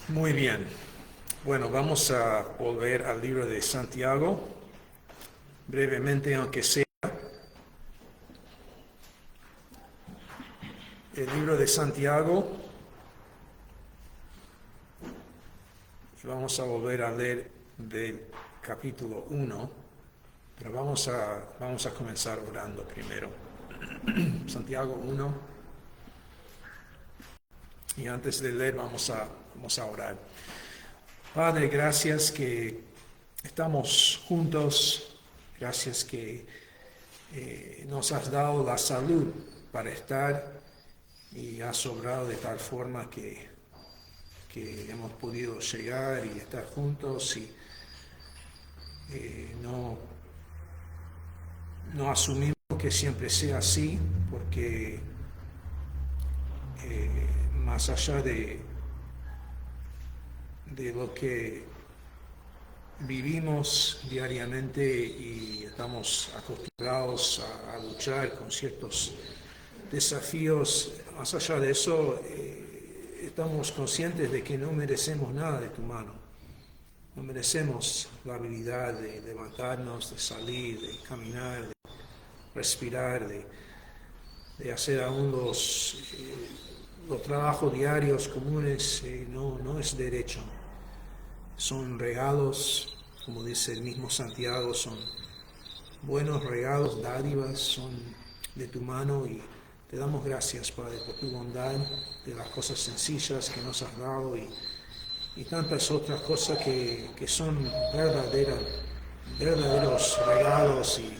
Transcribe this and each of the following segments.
Muy bien. Bueno, vamos a volver al libro de Santiago, brevemente, aunque sea. El libro de Santiago, vamos a volver a leer del capítulo 1, pero vamos a comenzar orando primero. Santiago 1, y antes de leer vamos a orar. Padre, gracias que estamos juntos, gracias que nos has dado la salud para estar y has sobrado de tal forma que hemos podido llegar y estar juntos y no asumimos que siempre sea así, porque más allá de lo que vivimos diariamente y estamos acostumbrados a luchar con ciertos desafíos, más allá de eso, estamos conscientes de que no merecemos nada de tu mano. No merecemos la habilidad de levantarnos, de salir, de caminar, de respirar, de hacer aún los trabajos diarios comunes. No es derecho. Son regalos, como dice el mismo Santiago, son buenos regalos, dádivas, son de tu mano y te damos gracias, Padre, por tu bondad, de las cosas sencillas que nos has dado y tantas otras cosas que son verdaderos regalos y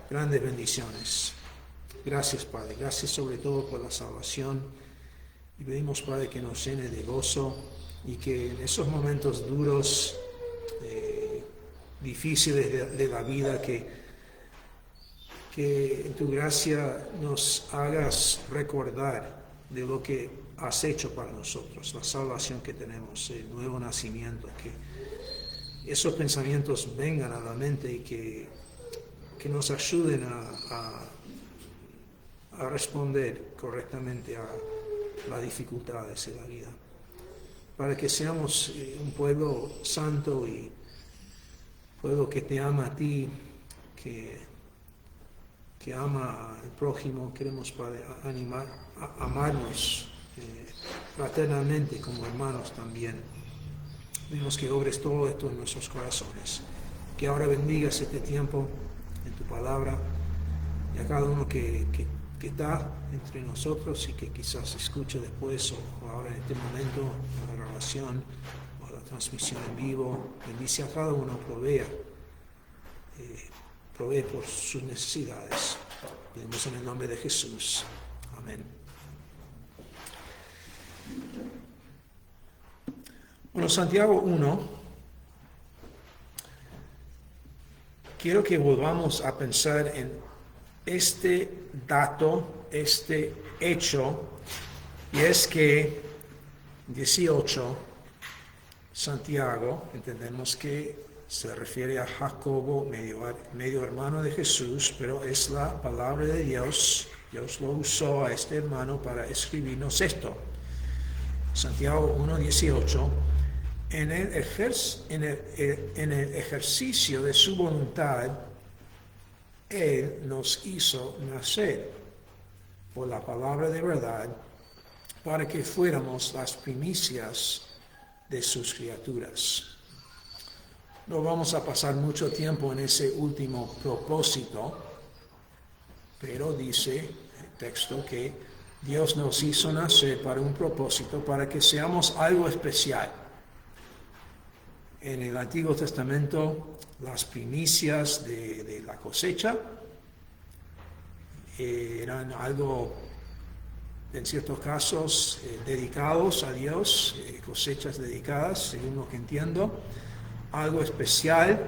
grandes bendiciones. Gracias, Padre. Gracias sobre todo por la salvación. Y pedimos, Padre, que nos llene de gozo y que en esos momentos duros, difíciles de la vida, que en tu gracia nos hagas recordar de lo que has hecho para nosotros, la salvación que tenemos, el nuevo nacimiento, que esos pensamientos vengan a la mente y que nos ayuden a responder correctamente a las dificultades de la vida, para que seamos un pueblo santo y pueblo que te ama a ti, que ama al prójimo. Queremos, Padre, amarnos fraternalmente como hermanos también. Pedimos que obres todo esto en nuestros corazones, que ahora bendigas este tiempo en tu palabra y a cada uno que está entre nosotros y que quizás escuche después o ahora en este momento la grabación o la transmisión en vivo. Bendice a cada uno, provee por sus necesidades. Pedimos en el nombre de Jesús. Amén. Bueno, Santiago 1, quiero que volvamos a pensar en este dato, este hecho, y es que 18, Santiago, entendemos que se refiere a Jacobo, medio hermano de Jesús, pero es la palabra de Dios. Dios lo usó a este hermano para escribirnos esto. Santiago 1:18, en el ejercicio de su voluntad, Él nos hizo nacer por la palabra de verdad para que fuéramos las primicias de sus criaturas. No vamos a pasar mucho tiempo en ese último propósito, pero dice el texto que Dios nos hizo nacer para un propósito, para que seamos algo especial. En el Antiguo Testamento, las primicias de la cosecha eran algo, en ciertos casos, dedicados a Dios, cosechas dedicadas, según lo que entiendo, algo especial,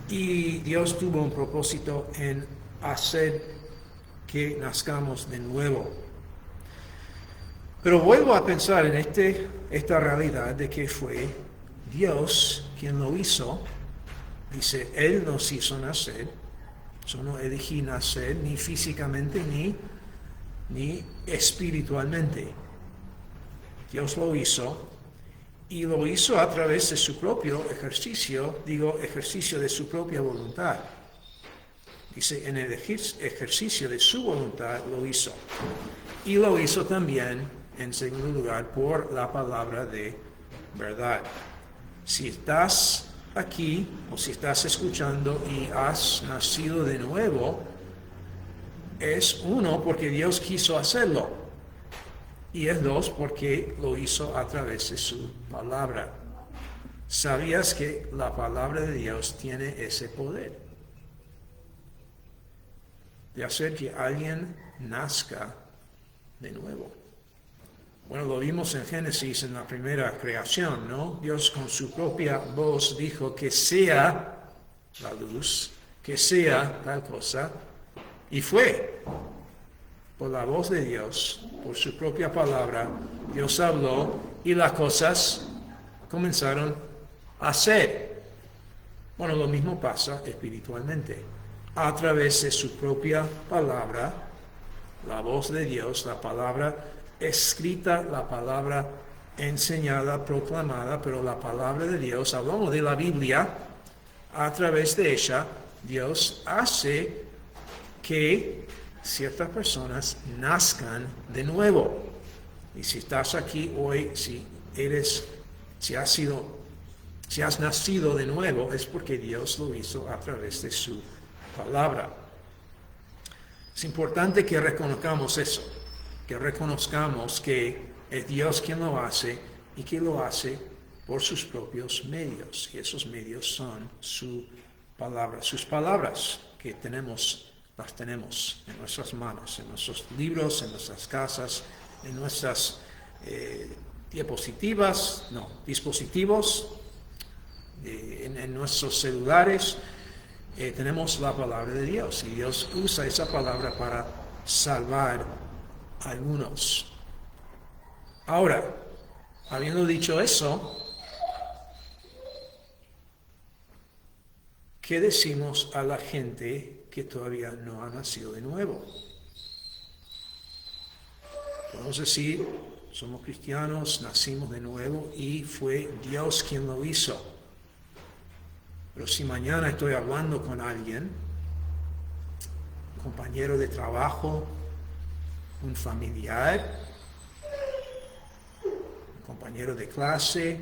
y Dios tuvo un propósito en hacer que nazcamos de nuevo. Pero vuelvo a pensar en esta realidad de que fue Dios quien lo hizo. Dice, Él nos hizo nacer. Yo no elegí nacer ni físicamente ni espiritualmente. Dios lo hizo Y lo hizo a través de su propio ejercicio de su propia voluntad. Dice, en el ejercicio de su voluntad lo hizo. Y lo hizo también, en segundo lugar, por la palabra de verdad. Si estás aquí o si estás escuchando y has nacido de nuevo, es uno, porque Dios quiso hacerlo. Y es dos, porque lo hizo a través de su palabra. ¿Sabías que la palabra de Dios tiene ese poder de hacer que alguien nazca de nuevo? Bueno, lo vimos en Génesis, en la primera creación, ¿no? Dios con su propia voz dijo que sea la luz, que sea tal cosa, y fue. Por la voz de Dios, por su propia palabra, Dios habló y las cosas comenzaron a ser. Bueno, lo mismo pasa espiritualmente. A través de su propia palabra, la voz de Dios, la palabra escrita, la palabra enseñada, proclamada, pero la palabra de Dios, hablamos de la Biblia, a través de ella, Dios hace que ciertas personas nazcan de nuevo. Y si estás aquí hoy, si has nacido de nuevo, es porque Dios lo hizo a través de su palabra. Es importante que reconozcamos eso, que reconozcamos que es Dios quien lo hace y que lo hace por sus propios medios. Y esos medios son su palabra, sus palabras que las tenemos en nuestras manos, en nuestros libros, en nuestras casas, en nuestras dispositivos, en nuestros celulares. Tenemos la palabra de Dios y Dios usa esa palabra para salvar a algunos. Ahora, habiendo dicho eso, ¿qué decimos a la gente que todavía no ha nacido de nuevo? Podemos decir, somos cristianos, nacimos de nuevo y fue Dios quien lo hizo. Pero si mañana estoy hablando con alguien, un compañero de trabajo, un familiar, un compañero de clase,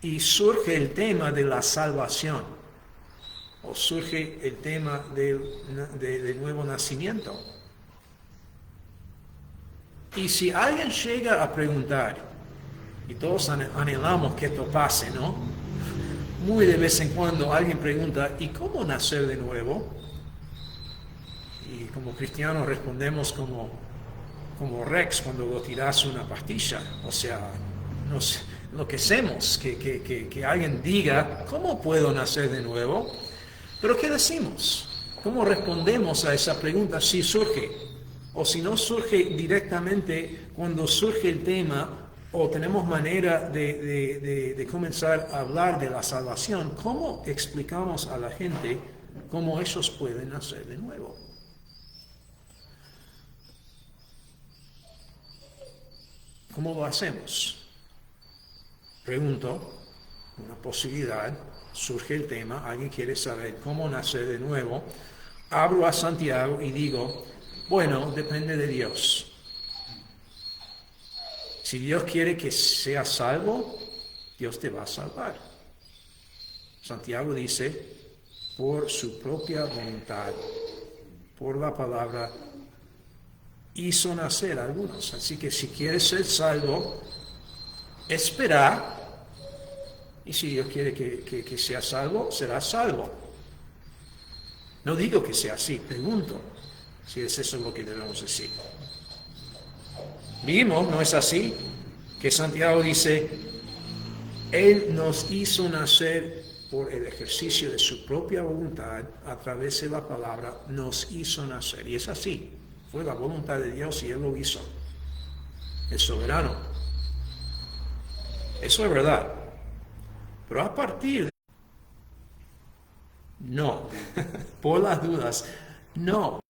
y surge el tema de la salvación, o surge el tema del nuevo nacimiento. Y si alguien llega a preguntar, y todos anhelamos que esto pase, ¿no? Muy de vez en cuando alguien pregunta, ¿y cómo nacer de nuevo? Y como cristianos respondemos como Rex cuando lo tiras una pastilla. O sea, nos enloquecemos que alguien diga, ¿cómo puedo nacer de nuevo? Pero ¿qué decimos? ¿Cómo respondemos a esa pregunta si surge? O si no surge directamente, cuando surge el tema, o tenemos manera de comenzar a hablar de la salvación, ¿cómo explicamos a la gente cómo ellos pueden nacer de nuevo? ¿Cómo lo hacemos? Pregunto, una posibilidad, surge el tema, alguien quiere saber cómo nacer de nuevo, abro a Santiago y digo, bueno, depende de Dios. Si Dios quiere que seas salvo, Dios te va a salvar. Santiago dice, por su propia voluntad, por la palabra, hizo nacer a algunos. Así que si quieres ser salvo, espera. Y si Dios quiere que seas salvo, serás salvo. No digo que sea así, pregunto si es eso lo que debemos decir. Vimos, ¿no es así? Que Santiago dice, Él nos hizo nacer por el ejercicio de su propia voluntad, a través de la palabra, nos hizo nacer. Y es así, fue la voluntad de Dios y Él lo hizo. Es soberano. Eso es verdad. Pero a partir de... No, por las dudas, no.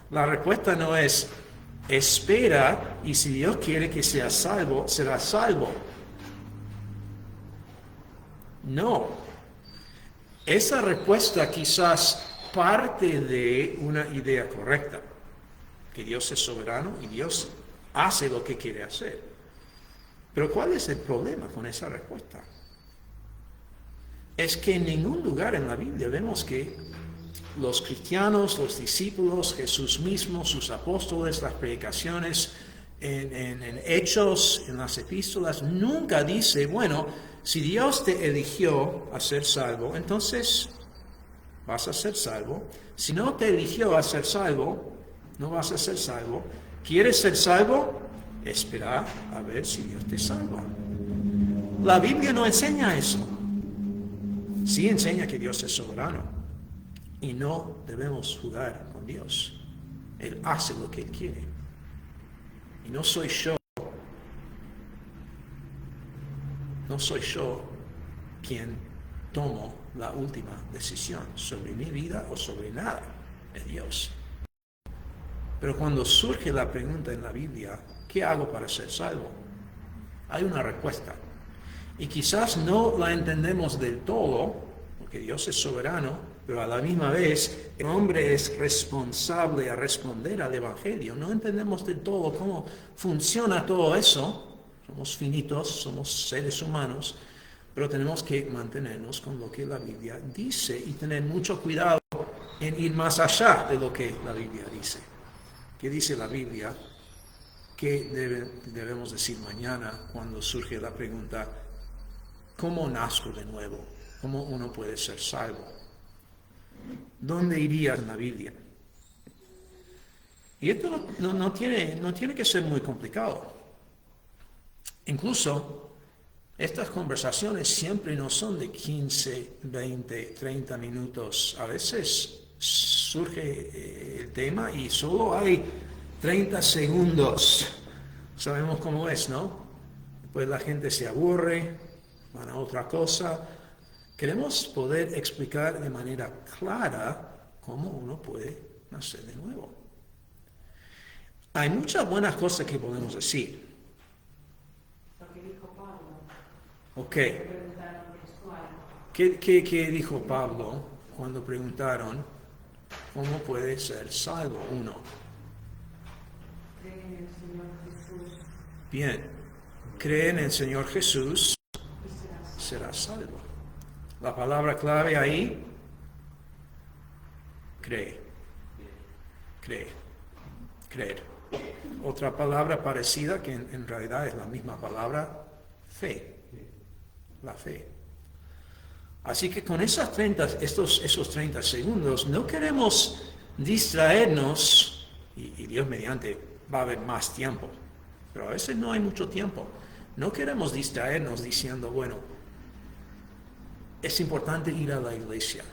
La respuesta no es espera y si Dios quiere que seas salvo, serás salvo. No. Esa respuesta quizás parte de una idea correcta, que Dios es soberano y Dios hace lo que quiere hacer. Pero ¿cuál es el problema con esa respuesta? Es que en ningún lugar en la Biblia vemos que los cristianos, los discípulos, Jesús mismo, sus apóstoles, las predicaciones en Hechos, en las epístolas, nunca dice, bueno, si Dios te eligió a ser salvo, entonces vas a ser salvo. Si no te eligió a ser salvo, no vas a ser salvo. ¿Quieres ser salvo? Espera a ver si Dios te salva. La Biblia no enseña eso. Sí enseña que Dios es soberano y no debemos jugar con Dios. Él hace lo que Él quiere. Y no soy yo quien tomo la última decisión sobre mi vida o sobre nada, es Dios. Pero cuando surge la pregunta en la Biblia, ¿qué hago para ser salvo? Hay una respuesta. Y quizás no la entendemos del todo, porque Dios es soberano, pero a la misma vez el hombre es responsable a responder al Evangelio. No entendemos del todo cómo funciona todo eso. Somos finitos, somos seres humanos, pero tenemos que mantenernos con lo que la Biblia dice y tener mucho cuidado en ir más allá de lo que la Biblia dice. ¿Qué dice la Biblia? ¿Qué debemos decir mañana cuando surge la pregunta, ¿cómo nazco de nuevo? ¿Cómo uno puede ser salvo? ¿Dónde iría en la Biblia? Y esto no tiene que ser muy complicado. Incluso estas conversaciones siempre no son de 15, 20, 30 minutos. A veces surge el tema y solo hay 30 segundos. Sabemos cómo es, ¿no? Después la gente se aburre, van a otra cosa. Queremos poder explicar de manera clara cómo uno puede nacer de nuevo. Hay muchas buenas cosas que podemos decir. Ok. ¿Qué dijo Pablo cuando preguntaron cómo puede ser salvo uno? Cree en el Señor Jesús. Bien, cree en el Señor Jesús, será salvo. La palabra clave ahí, cree. Creer. Otra palabra parecida que en realidad es la misma palabra, fe. La fe. Así que con esos 30 segundos no queremos distraernos, y Dios mediante va a haber más tiempo, pero a veces no hay mucho tiempo. No queremos distraernos diciendo, bueno, es importante ir a la iglesia.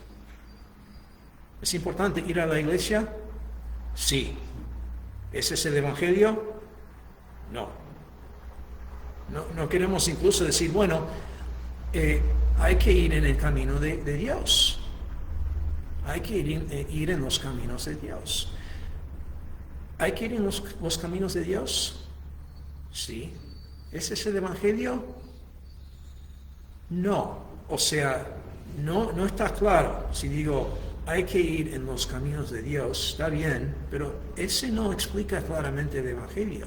¿Es importante ir a la iglesia? Sí. ¿Ese es el Evangelio? No. No queremos incluso decir, bueno, hay que ir en el camino de Dios. Hay que ir en los caminos de Dios. ¿Hay que ir en los caminos de Dios? Sí. ¿Ese es el Evangelio? No. O sea, no está claro. Si digo, hay que ir en los caminos de Dios, está bien, pero ese no explica claramente el Evangelio.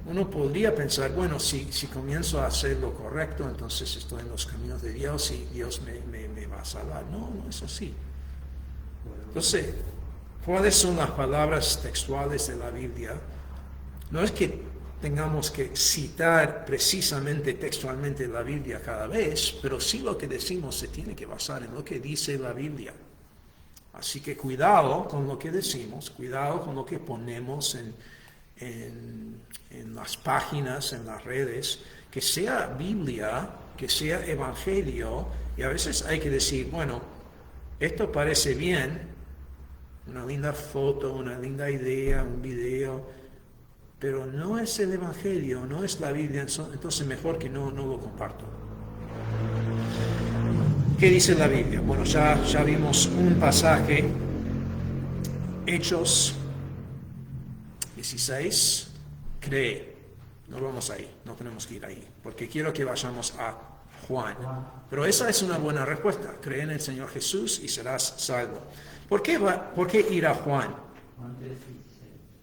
Uno podría pensar, bueno, si comienzo a hacer lo correcto, entonces estoy en los caminos de Dios y Dios me va a salvar. No es así. Entonces, ¿cuáles son las palabras textuales de la Biblia? No es que tengamos que citar precisamente textualmente la Biblia cada vez, pero sí lo que decimos se tiene que basar en lo que dice la Biblia. Así que cuidado con lo que decimos, cuidado con lo que ponemos en las páginas, en las redes, que sea Biblia, que sea Evangelio, y a veces hay que decir, bueno, esto parece bien, una linda foto, una linda idea, un video, pero no es el Evangelio, no es la Biblia, entonces mejor que no lo comparto. ¿Qué dice la Biblia? Bueno, ya vimos un pasaje, Hechos 16, cree. No vamos ahí, no tenemos que ir ahí, porque quiero que vayamos a Juan. Pero esa es una buena respuesta. Cree en el Señor Jesús y serás salvo. ¿Por qué ir a Juan?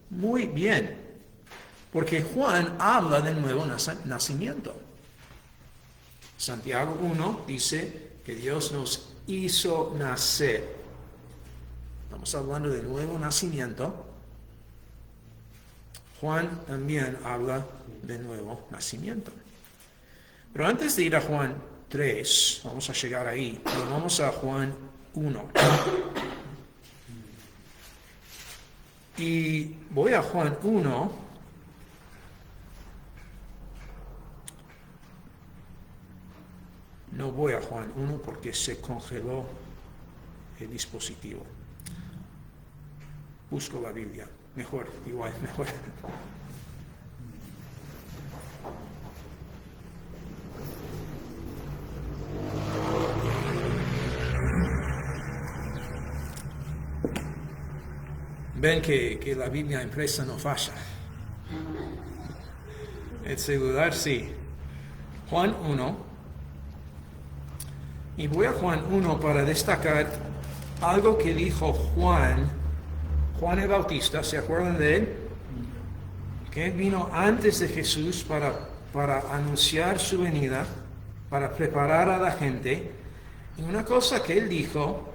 Muy bien. Porque Juan habla del nuevo nacimiento. Santiago 1 dice que Dios nos hizo nacer. Estamos hablando del nuevo nacimiento. Juan también habla del nuevo nacimiento. Pero antes de ir a Juan 3, vamos a llegar ahí, pero vamos a Juan 1. Y voy a Juan 1. No voy a Juan 1 porque se congeló el dispositivo. Busco la Biblia. Mejor. Ven que la Biblia impresa no falla. El celular sí. Juan 1. Y voy a Juan 1 para destacar algo que dijo Juan el Bautista. ¿Se acuerdan de él? Que él vino antes de Jesús para anunciar su venida, para preparar a la gente. Y una cosa que él dijo,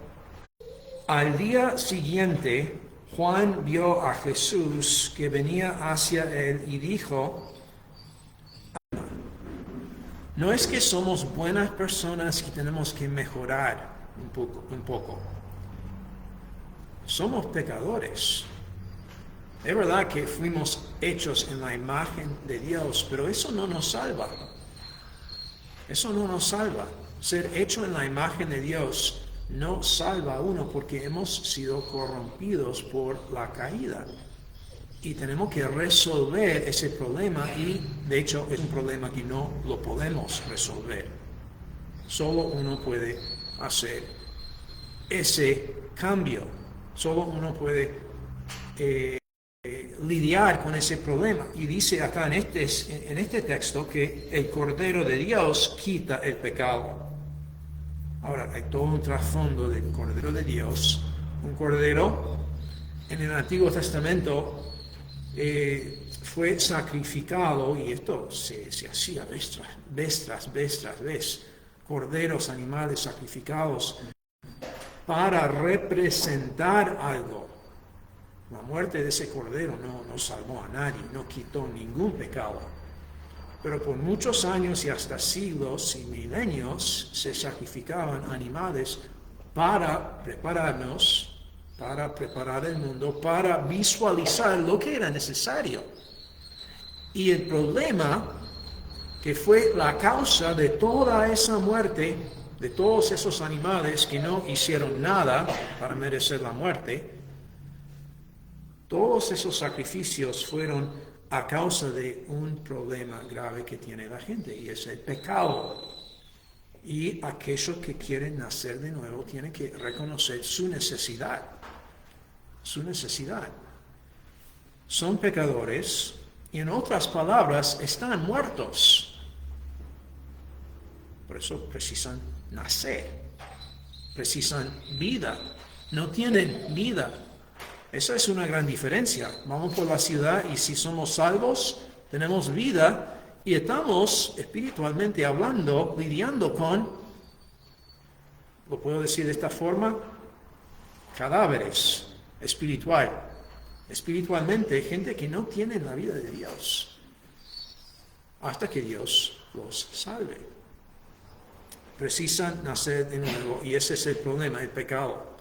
al día siguiente, Juan vio a Jesús que venía hacia él y dijo, no es que somos buenas personas y tenemos que mejorar un poco. Somos pecadores. Es verdad que fuimos hechos en la imagen de Dios, pero eso no nos salva. Eso no nos salva. Ser hecho en la imagen de Dios no salva a uno porque hemos sido corrompidos por la caída. Y tenemos que resolver ese problema y, de hecho, es un problema que no lo podemos resolver. Solo uno puede hacer ese cambio. Solo uno puede lidiar con ese problema. Y dice acá en este texto que el Cordero de Dios quita el pecado. Ahora, hay todo un trasfondo del Cordero de Dios. Un Cordero en el Antiguo Testamento fue sacrificado, y esto se hacía vez tras vez, corderos, animales sacrificados para representar algo. La muerte de ese cordero no salvó a nadie, no quitó ningún pecado. Pero por muchos años y hasta siglos y milenios se sacrificaban animales para prepararnos, para preparar el mundo, para visualizar lo que era necesario. Y el problema que fue la causa de toda esa muerte, de todos esos animales que no hicieron nada para merecer la muerte, todos esos sacrificios fueron a causa de un problema grave que tiene la gente, y es el pecado. Y aquellos que quieren nacer de nuevo tienen que reconocer su necesidad. Su necesidad. Son pecadores y, en otras palabras, están muertos. Por eso precisan nacer. Precisan vida. No tienen vida. Esa es una gran diferencia. Vamos por la ciudad y si somos salvos, tenemos vida y estamos espiritualmente hablando, lidiando con, lo puedo decir de esta forma, cadáveres espiritualmente, gente que no tiene la vida de Dios, hasta que Dios los salve. Precisan nacer de nuevo y ese es el problema, el pecado.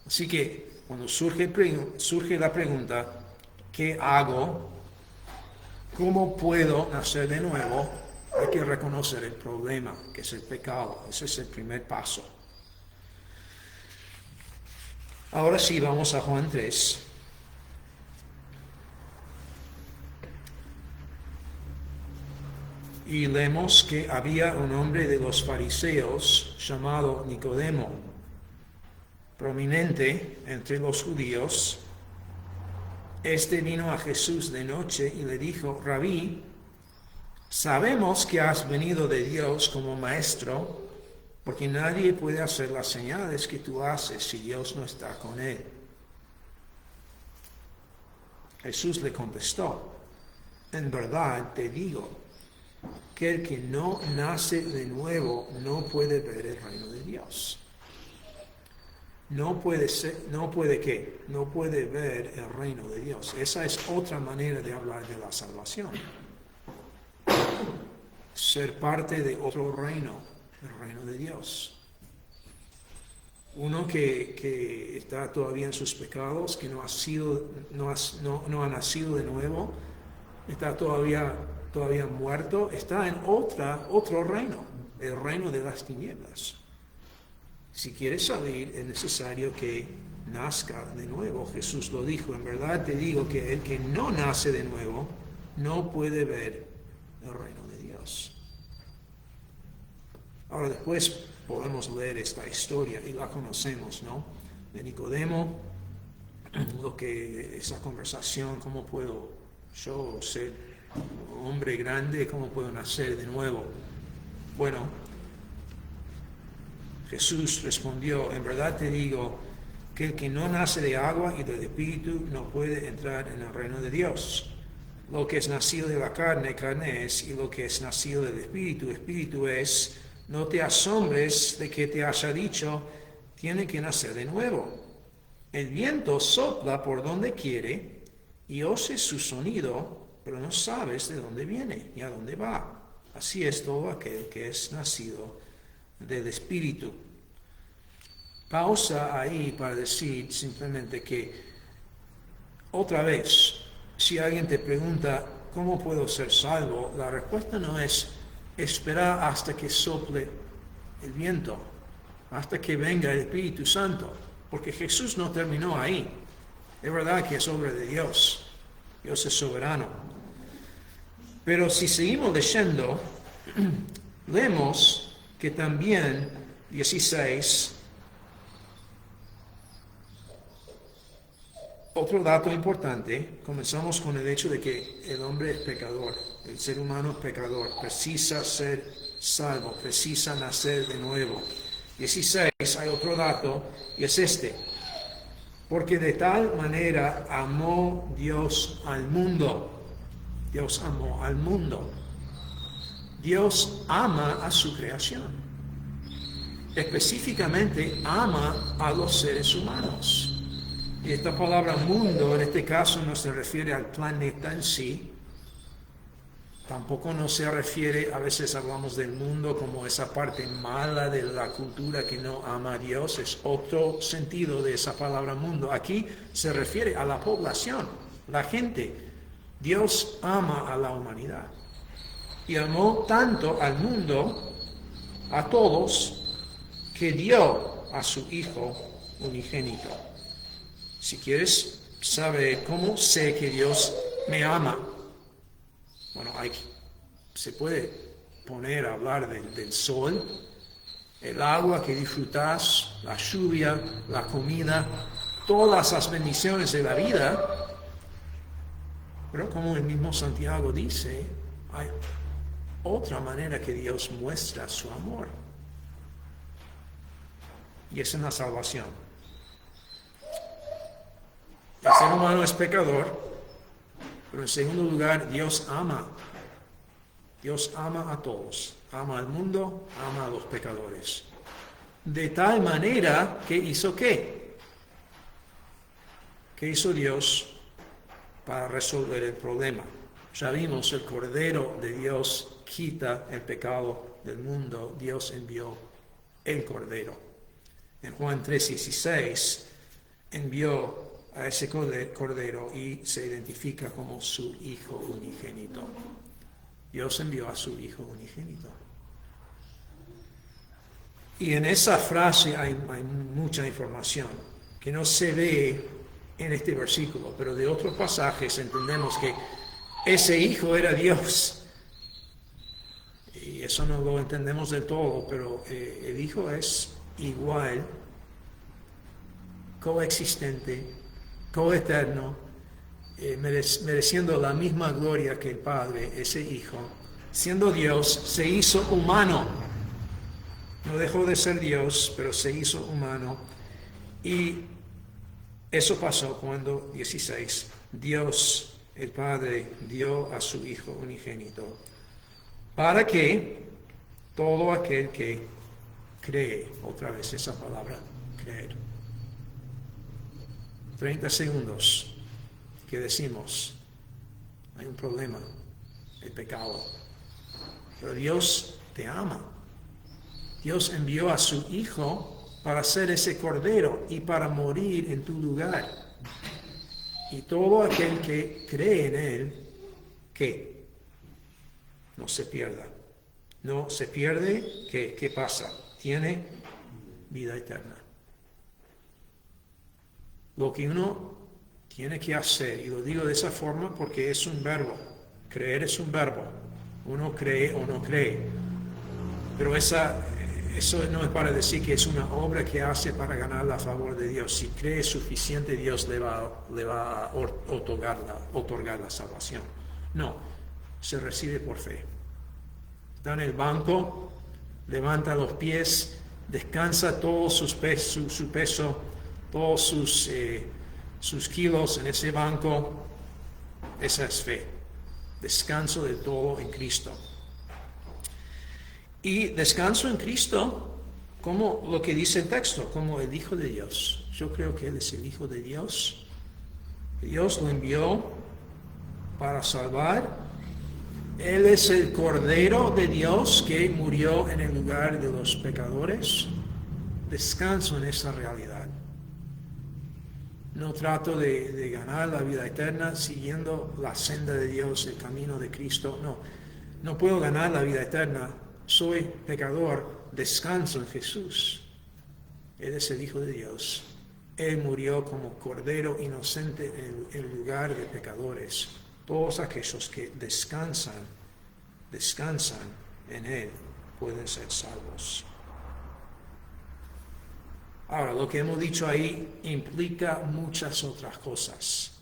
Así que cuando surge la pregunta, ¿qué hago? ¿Cómo puedo nacer de nuevo? Hay que reconocer el problema, que es el pecado. Ese es el primer paso. Ahora sí, vamos a Juan 3. Y leemos que había un hombre de los fariseos llamado Nicodemo, prominente entre los judíos. Este vino a Jesús de noche y le dijo: Rabí, Sabemos que has venido de Dios como maestro, porque nadie puede hacer las señales que tú haces si Dios no está con él. Jesús le contestó, en verdad te digo, que el que no nace de nuevo no puede ver el reino de Dios. No puede ¿qué? No puede ver el reino de Dios. Esa es otra manera de hablar de la salvación. Ser parte de otro reino, el reino de Dios. Uno que está todavía en sus pecados, que no ha nacido de nuevo, está todavía muerto, está en otro reino, el reino de las tinieblas. Si quieres salir, es necesario que nazca de nuevo. Jesús lo dijo, en verdad te digo que el que no nace de nuevo no puede ver el reino de Dios. Ahora después podemos leer esta historia y la conocemos, ¿no? De Nicodemo, esa conversación, cómo puedo yo ser un hombre grande, cómo puedo nacer de nuevo. Bueno, Jesús respondió, en verdad te digo que el que no nace de agua y del Espíritu no puede entrar en el reino de Dios. Lo que es nacido de la carne, carne es, y lo que es nacido del Espíritu, Espíritu es. No te asombres de que te haya dicho, tiene que nacer de nuevo. El viento sopla por donde quiere y oyes su sonido, pero no sabes de dónde viene ni a dónde va. Así es todo aquel que es nacido del Espíritu. Pausa ahí para decir simplemente que, otra vez, si alguien te pregunta, ¿cómo puedo ser salvo? La respuesta no es esperar hasta que sople el viento, hasta que venga el Espíritu Santo, porque Jesús no terminó ahí. Es verdad que es obra de Dios, Dios es soberano. Pero si seguimos leyendo, leemos que también, 16, otro dato importante, comenzamos con el hecho de que el hombre es pecador, el ser humano es pecador, precisa ser salvo, precisa nacer de nuevo. 16, hay otro dato, y es este, porque de tal manera amó Dios al mundo, Dios amó al mundo. Dios ama a su creación. Específicamente ama a los seres humanos. Y esta palabra mundo en este caso no se refiere al planeta en sí. Tampoco no se refiere, a veces hablamos del mundo como esa parte mala de la cultura que no ama a Dios. Es otro sentido de esa palabra mundo. Aquí se refiere a la población, la gente. Dios ama a la humanidad. Y amó tanto al mundo, a todos, que dio a su Hijo unigénito. Si quieres saber cómo sé que Dios me ama, bueno, se puede poner a hablar del sol, el agua que disfrutas, la lluvia, la comida, todas las bendiciones de la vida. Pero como el mismo Santiago dice, hay otra manera que Dios muestra su amor. Y es en la salvación. El ser humano es pecador, pero en segundo lugar, Dios ama. Dios ama a todos. Ama al mundo, ama a los pecadores. De tal manera que hizo ¿qué? ¿Qué hizo Dios para resolver el problema? Ya vimos, el Cordero de Dios quita el pecado del mundo. Dios envió el Cordero. En Juan 3:16 envió a ese Cordero y se identifica como su Hijo unigénito. Dios envió a su Hijo unigénito. Y en esa frase hay mucha información que no se ve en este versículo, pero de otros pasajes entendemos que ese Hijo era Dios. Y eso no lo entendemos del todo, pero el Hijo es igual, coexistente, coeterno, mereciendo la misma gloria que el Padre. Ese Hijo siendo Dios, se hizo humano. No dejó de ser Dios, pero se hizo humano. Y eso pasó cuando, 16, Dios, el Padre, dio a su Hijo unigénito, para que todo aquel que cree, otra vez esa palabra, creer. 30 segundos que decimos, hay un problema, el pecado. Pero Dios te ama. Dios envió a su Hijo para ser ese cordero y para morir en tu lugar. Y todo aquel que cree en Él, ¿qué? No se pierda. No se pierde, ¿qué pasa? Tiene vida eterna. Lo que uno tiene que hacer, y lo digo de esa forma porque es un verbo. Creer es un verbo. Uno cree o no cree. Pero eso no es para decir que es una obra que hace para ganar la favor de Dios. Si cree suficiente, Dios le va a otorgar la salvación. No, se recibe por fe. Está en el banco, levanta los pies, descansa todo su peso, todos sus kilos en ese banco. Esa es fe. Descanso de todo en Cristo. Y descanso en Cristo, como lo que dice el texto, como el Hijo de Dios. Yo creo que Él es el Hijo de Dios. Dios lo envió para salvar. Él es el Cordero de Dios que murió en el lugar de los pecadores. Descanso en esa realidad. No trato de ganar la vida eterna siguiendo la senda de Dios, el camino de Cristo. No puedo ganar la vida eterna. Soy pecador, descanso en Jesús. Él es el Hijo de Dios. Él murió como Cordero inocente en el lugar de pecadores. Todos aquellos que descansan en Él pueden ser salvos. Ahora, lo que hemos dicho ahí implica muchas otras cosas.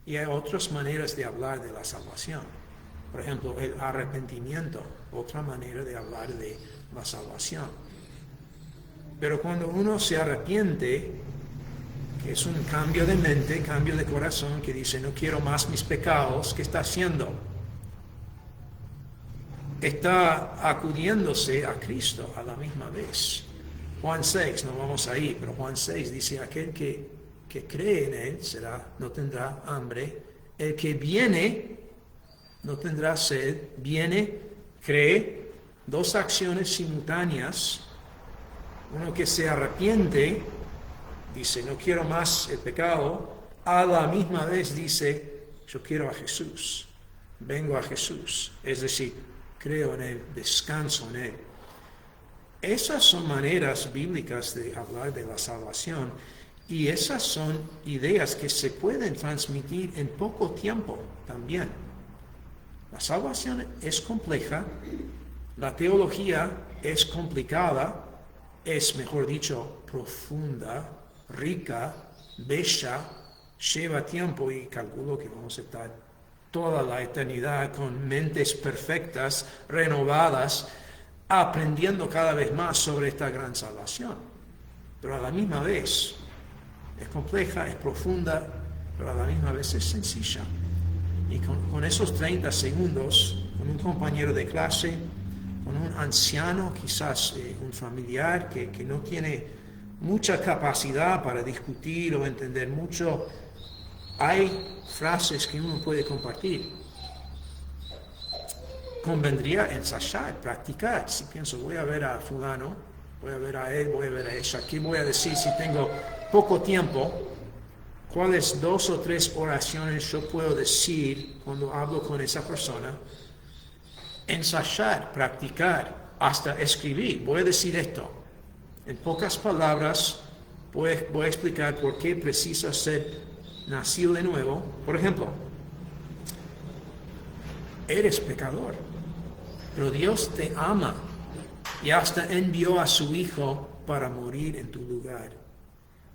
Y hay otras maneras de hablar de la salvación. Por ejemplo, el arrepentimiento, otra manera de hablar de la salvación. Pero cuando uno se arrepiente, que es un cambio de mente, cambio de corazón, que dice, no quiero más mis pecados, ¿qué está haciendo? Está acudiéndose a Cristo a la misma vez. Juan 6, no vamos ahí, pero Juan 6 dice, aquel que cree en Él no tendrá hambre. El que viene no tendrá sed. Viene, cree, dos acciones simultáneas. Uno que se arrepiente, dice, no quiero más el pecado. A la misma vez dice, yo quiero a Jesús. Vengo a Jesús. Es decir, creo en Él, descanso en Él. Esas son maneras bíblicas de hablar de la salvación y esas son ideas que se pueden transmitir en poco tiempo también. La salvación es compleja, la teología es complicada, es, mejor dicho, profunda, rica, bella, lleva tiempo y calculo que vamos a estar toda la eternidad con mentes perfectas, renovadas, aprendiendo cada vez más sobre esta gran salvación. Pero a la misma vez es compleja, es profunda, pero a la misma vez es sencilla. Y con esos 30 segundos, con un compañero de clase, con un anciano, quizás un familiar que no tiene mucha capacidad para discutir o entender mucho, hay frases que uno puede compartir. Convendría ensayar, practicar. Si pienso, voy a ver a fulano, voy a ver a él, voy a ver a ella, ¿qué voy a decir si tengo poco tiempo? ¿Cuáles 2 o 3 oraciones yo puedo decir cuando hablo con esa persona? Ensayar, practicar, hasta escribir. Voy a decir esto. En pocas palabras, voy a explicar por qué preciso ser nacido de nuevo. Por ejemplo, eres pecador, pero Dios te ama y hasta envió a su Hijo para morir en tu lugar.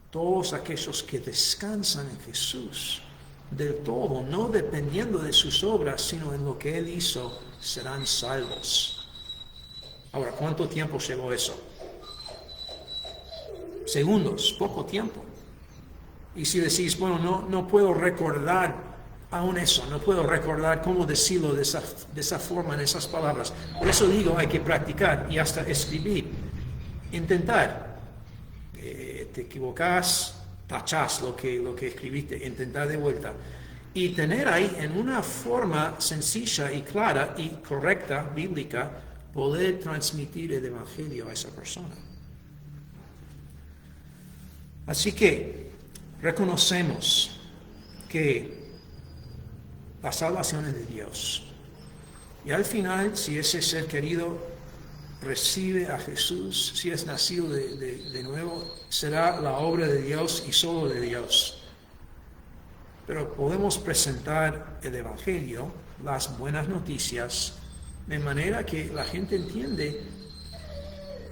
Todos aquellos que descansan en Jesús del todo, no dependiendo de sus obras, sino en lo que Él hizo, serán salvos. Ahora, ¿cuánto tiempo llevó eso? Segundos, poco tiempo. Y si decís, bueno, no puedo recordar aún eso, no puedo recordar cómo decirlo de esa forma, en esas palabras. Por eso digo, hay que practicar y hasta escribir. Intentar. Te equivocas, tachás lo que escribiste, intentar de vuelta. Y tener ahí en una forma sencilla y clara y correcta, bíblica, poder transmitir el Evangelio a esa persona. Así que reconocemos que la salvación es de Dios. Y al final, si ese ser querido recibe a Jesús, si es nacido de nuevo, será la obra de Dios y solo de Dios. Pero podemos presentar el Evangelio, las buenas noticias, de manera que la gente entiende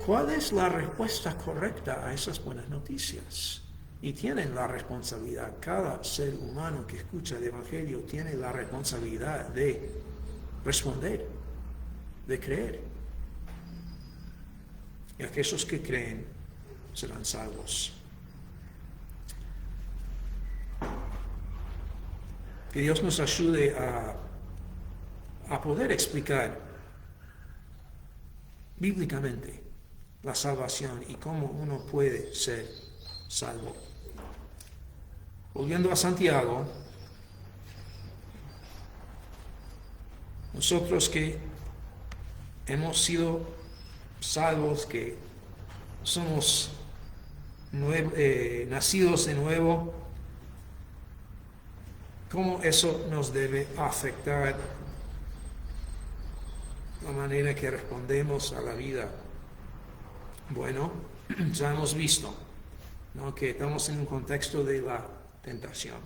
cuál es la respuesta correcta a esas buenas noticias. Y tienen la responsabilidad, cada ser humano que escucha el Evangelio tiene la responsabilidad de responder, de creer. Y aquellos que creen serán salvos. Que Dios nos ayude a poder explicar bíblicamente la salvación y cómo uno puede ser salvo. Volviendo a Santiago, nosotros que hemos sido salvos, que somos nacidos de nuevo, ¿cómo eso nos debe afectar la manera que respondemos a la vida? Bueno, ya hemos visto, ¿no?, que estamos en un contexto de la tentación.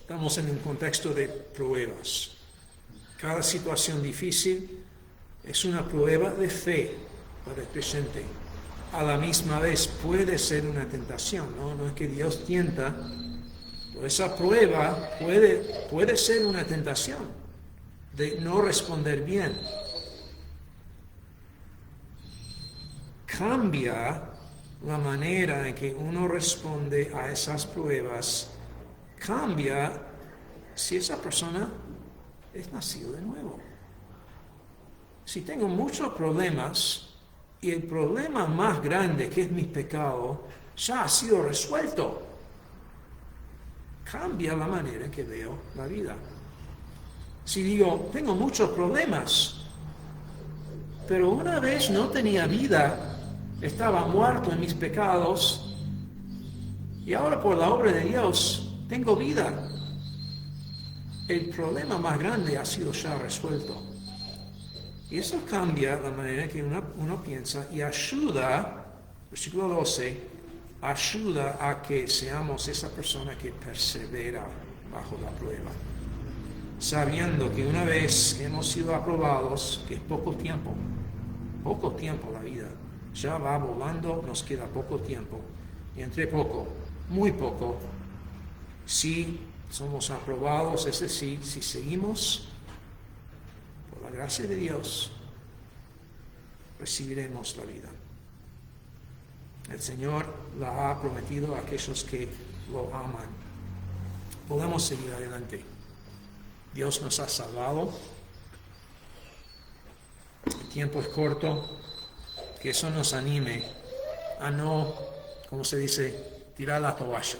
Estamos en un contexto de pruebas. Cada situación difícil es una prueba de fe para el creyente. A la misma vez puede ser una tentación, ¿no? No es que Dios tienta. Esa prueba puede ser una tentación de no responder bien. Cambia la manera en que uno responde a esas pruebas, cambia si esa persona es nacido de nuevo. Si tengo muchos problemas y el problema más grande, que es mi pecado, ya ha sido resuelto, cambia la manera en que veo la vida. Si digo, tengo muchos problemas, pero una vez no tenía vida, estaba muerto en mis pecados, y ahora por la obra de Dios tengo vida. El problema más grande ha sido ya resuelto. Y eso cambia la manera en que uno piensa y ayuda, versículo 12, ayuda a que seamos esa persona que persevera bajo la prueba, sabiendo que una vez que hemos sido aprobados, que es poco tiempo la vida, ya va volando, nos queda poco tiempo, y entre poco, muy poco, si somos aprobados, es decir, si seguimos por la gracia de Dios, recibiremos la vida. El Señor la ha prometido a aquellos que lo aman. Podemos seguir adelante. Dios nos ha salvado. El tiempo es corto. Que eso nos anime a no, como se dice, tirar la toalla.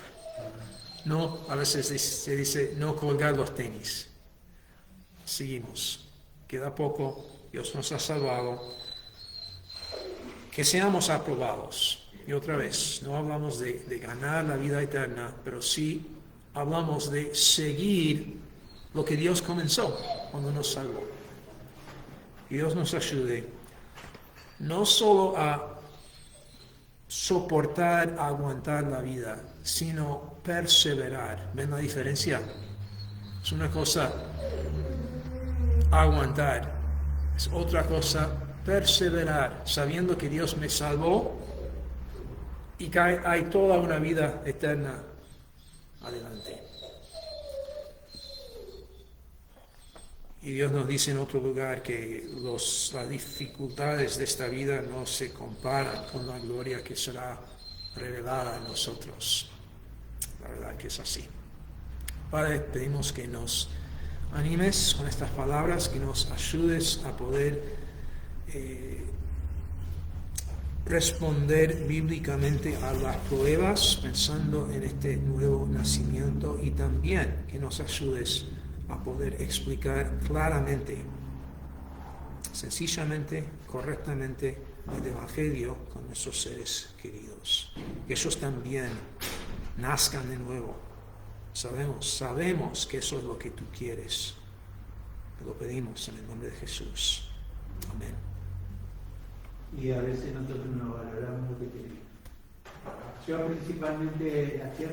No, a veces se dice no colgar los tenis. Seguimos. Queda poco. Dios nos ha salvado. Que seamos aprobados. Y otra vez, no hablamos de ganar la vida eterna, pero sí hablamos de seguir lo que Dios comenzó cuando nos salvó. Que Dios nos ayude no solo a soportar, a aguantar la vida, sino perseverar. ¿Ven la diferencia? Es una cosa aguantar, es otra cosa perseverar, sabiendo que Dios me salvó y que hay toda una vida eterna adelante. Y Dios nos dice en otro lugar que las dificultades de esta vida no se comparan con la gloria que será revelada en nosotros. La verdad que es así. Padre, pedimos que nos animes con estas palabras, que nos ayudes a poder responder bíblicamente a las pruebas, pensando en este nuevo nacimiento, y también que nos ayudes a poder explicar claramente, sencillamente, correctamente el Evangelio con nuestros seres queridos. Que ellos también nazcan de nuevo. Sabemos que eso es lo que tú quieres. Te lo pedimos en el nombre de Jesús. Amén. Y a veces nosotros no valoramos lo que tenemos. Yo principalmente hacía